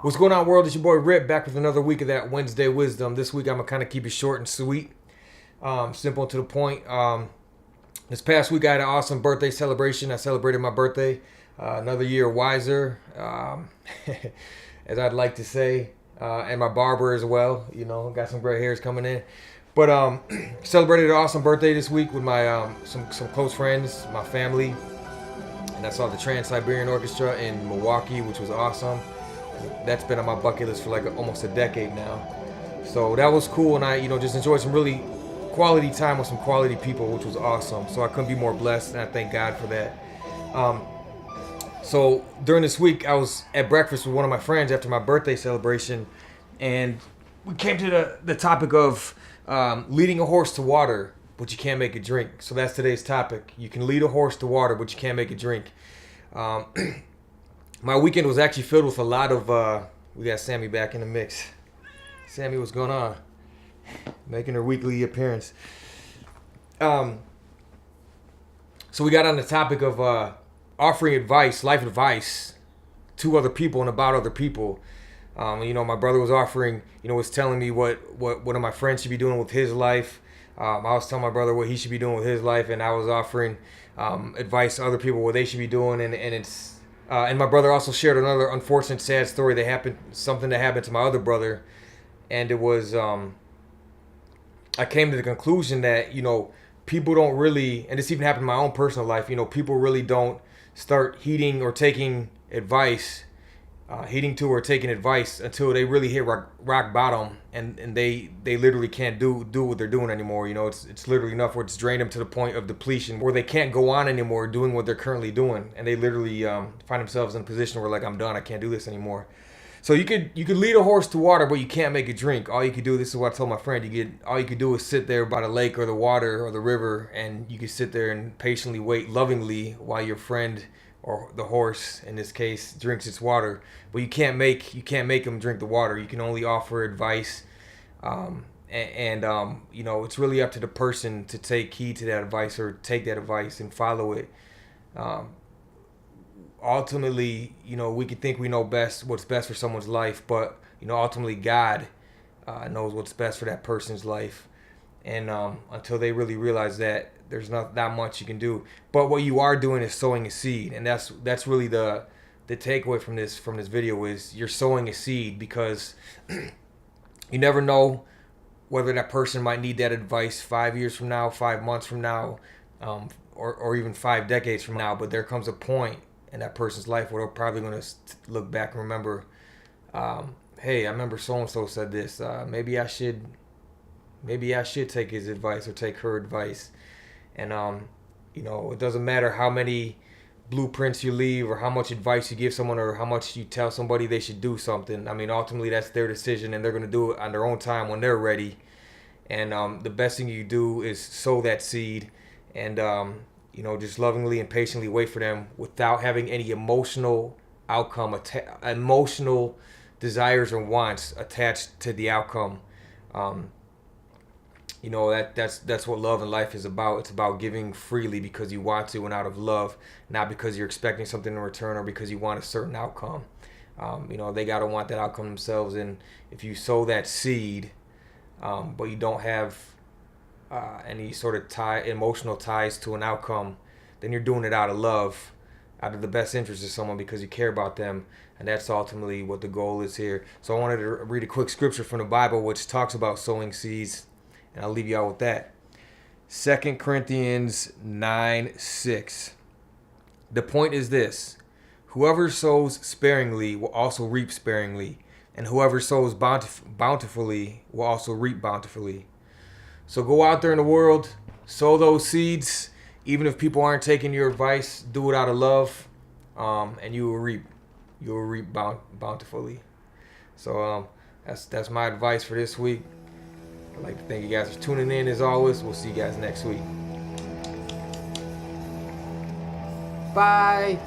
What's going on, world? It's your boy Rip, back with another week of that Wednesday Wisdom. This week I'm gonna kind of keep it short and sweet, simple and to the point. This past week I had an awesome birthday celebration. I celebrated my birthday, another year wiser, as I'd like to say, and my barber as well. You know, got some gray hairs coming in. But celebrated an awesome birthday this week with my some close friends, my family, and I saw the Trans-Siberian Orchestra in Milwaukee, which was awesome. That's been on my bucket list for like almost a decade now. So that was cool, and I, just enjoyed some really quality time with some quality people, which was awesome. So I couldn't be more blessed, and I thank God for that. So during this week, I was at breakfast with one of my friends after my birthday celebration, and we came to the topic of leading a horse to water, but you can't make it drink. So that's today's topic. You can lead a horse to water, but you can't make it drink. My weekend was actually filled with a lot of, we got Sammy back in the mix. Sammy, what's going on? Making her weekly appearance. So we got on the topic of offering advice, life advice, to other people and about other people. My brother was offering, was telling me what one of my friends should be doing with his life. I was telling my brother what he should be doing with his life, and I was offering advice to other people what they should be doing, and it's... and my brother also shared another unfortunate, sad story something that happened to my other brother. And it was, I came to the conclusion that, people don't really, and this even happened in my own personal life, people really don't start heeding or taking advice, taking advice until they really hit rock bottom, and they literally can't do what they're doing anymore. It's literally enough where it's drained them to the point of depletion, where they can't go on anymore doing what they're currently doing, and they literally find themselves in a position where, like, I'm done, I can't do this anymore. So you could lead a horse to water, but you can't make it drink. All you could do, this is what I told my friend, all you could do is sit there by the lake or the water or the river, and you could sit there and patiently wait lovingly while your friend, or the horse in this case, drinks its water. But you can't make them drink the water. You can only offer advice, it's really up to the person to take heed to that advice, or take that advice and follow it. Ultimately, we can think we know what's best for someone's life, but ultimately God knows what's best for that person's life. And until they really realize that, there's not that much you can do. But what you are doing is sowing a seed, and that's really the takeaway from this video is you're sowing a seed, because you never know whether that person might need that advice 5 years from now, 5 months from now, or even 5 decades from now. But there comes a point in that person's life where they're probably going to look back and remember, hey, I remember so-and-so said this. Maybe I should take his advice or take her advice. And, it doesn't matter how many blueprints you leave or how much advice you give someone or how much you tell somebody they should do something. I mean, ultimately that's their decision, and they're going to do it on their own time when they're ready. And the best thing you do is sow that seed, and just lovingly and patiently wait for them without having any emotional outcome, emotional desires or wants attached to the outcome. That's what love and life is about. It's about giving freely because you want to and out of love, not because you're expecting something in return or because you want a certain outcome. They got to want that outcome themselves. And if you sow that seed, but you don't have any sort of emotional ties to an outcome, then you're doing it out of love, out of the best interest of someone, because you care about them. And that's ultimately what the goal is here. So I wanted to read a quick scripture from the Bible which talks about sowing seeds, and I'll leave you out with that. 2 Corinthians 9:6. The point is this: whoever sows sparingly will also reap sparingly, and whoever sows bountifully will also reap bountifully. So go out there in the world, sow those seeds. Even if people aren't taking your advice, do it out of love, and you will reap. You will reap bountifully. So that's my advice for this week. I'd like to thank you guys for tuning in as always. We'll see you guys next week. Bye.